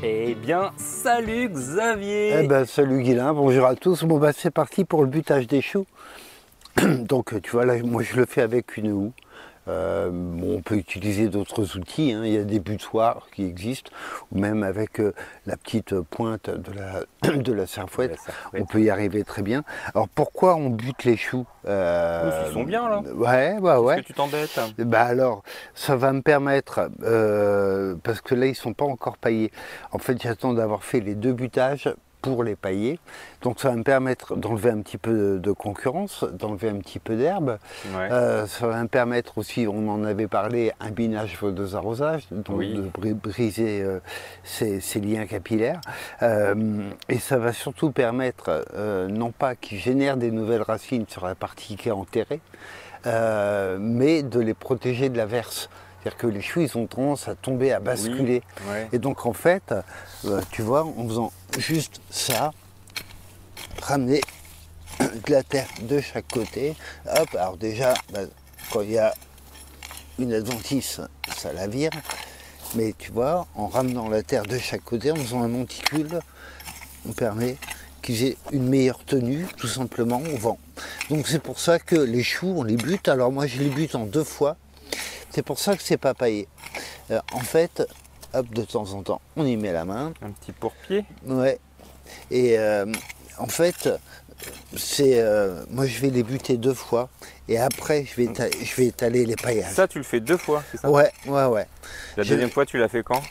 Eh bien, salut Xavier! Eh ben, salut Guilain, bonjour à tous. Bon, bah, c'est parti pour le butage des choux. Donc, tu vois, là, moi, je le fais avec une houe. Bon, on peut utiliser d'autres outils, hein. Il y a des butoirs qui existent, ou même avec la petite pointe de la serfouette, on peut y arriver très bien. Alors, pourquoi on bute les choux? Ils sont bien là. Ouais, bah ouais. Est-ce que tu t'embêtes? Bah alors, ça va me permettre, parce que là, ils ne sont pas encore paillés. En fait, j'attends d'avoir fait les deux butages pour les pailler. Donc ça va me permettre d'enlever un petit peu de concurrence, d'enlever un petit peu d'herbe. Ouais. Ça va me permettre aussi, on en avait parlé, un binage deux arrosages, donc Oui. de briser ces liens capillaires. Et ça va surtout permettre, non pas qu'ils génèrent des nouvelles racines sur la partie qui est enterrée, mais de les protéger de l'averse. C'est-à-dire que les choux, ils ont tendance à tomber, à basculer. Oui, ouais. Et donc, en fait, tu vois, en faisant juste ça, ramener de la terre de chaque côté. Hop, alors déjà, bah, quand il y a une adventice, ça la vire. Mais tu vois, en ramenant la terre de chaque côté, en faisant un monticule, on permet qu'ils aient une meilleure tenue, tout simplement, au vent. Donc c'est pour ça que les choux, on les bute. Alors moi, je les bute en 2 fois. C'est pour ça que c'est pas paillé. En fait, hop, de temps en temps, on y met la main. Un petit pourpier. Ouais. Et en fait, c'est moi je vais les buter 2 fois et après je vais étaler les paillages. Ça, tu le fais 2 fois, c'est ça? Ouais. La deuxième fois, tu l'as fait quand?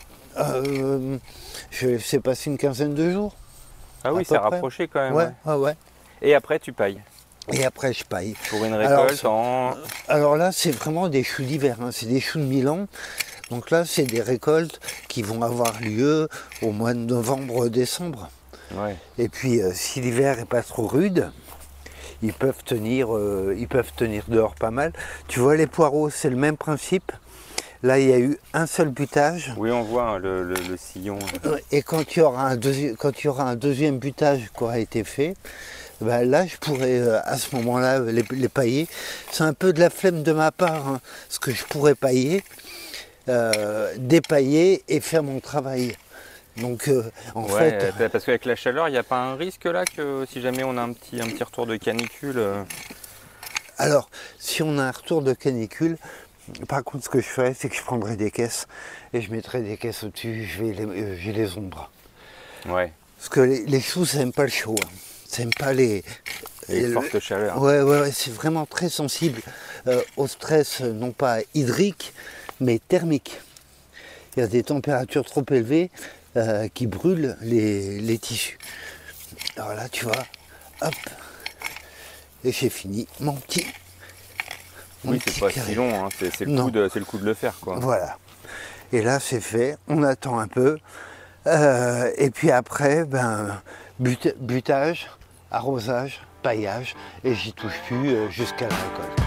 C'est passé une quinzaine de jours. Ah oui, c'est rapproché quand même. Ouais. Et après, tu pailles. Et après je paille. Pour une récolte Alors là, c'est vraiment des choux d'hiver, hein. C'est des choux de Milan. Donc là, c'est des récoltes qui vont avoir lieu au mois de novembre-décembre. Ouais. Et puis, si l'hiver n'est pas trop rude, ils peuvent tenir dehors pas mal. Tu vois, les poireaux, c'est le même principe. Là, il y a eu un seul butage. Oui, on voit hein, le sillon. Et quand il y aura un deuxième butage qui aura été fait, ben là, je pourrais à ce moment-là les pailler. C'est un peu de la flemme de ma part, hein, ce que je pourrais pailler, dépailler et faire mon travail. Donc en fait, parce qu'avec la chaleur, il n'y a pas un risque là que si jamais on a un petit retour de canicule. Alors, si on a un retour de canicule, par contre, ce que je ferais, c'est que je prendrais des caisses et je mettrais des caisses au-dessus. J'ai les ombres. Ouais. Parce que les choux, ça n'aime pas le chaud. Hein. Ça n'aime pas les fortes chaleurs. Ouais, c'est vraiment très sensible au stress, non pas hydrique, mais thermique. Il y a des températures trop élevées qui brûlent les tissus. Alors là, tu vois, hop, et j'ai fini mon petit. Oui, c'est pas si long, hein. C'est le coup de le faire, quoi. Voilà. Et là, c'est fait. On attend un peu. Et puis après, butage, arrosage, paillage, et j'y touche plus jusqu'à la récolte.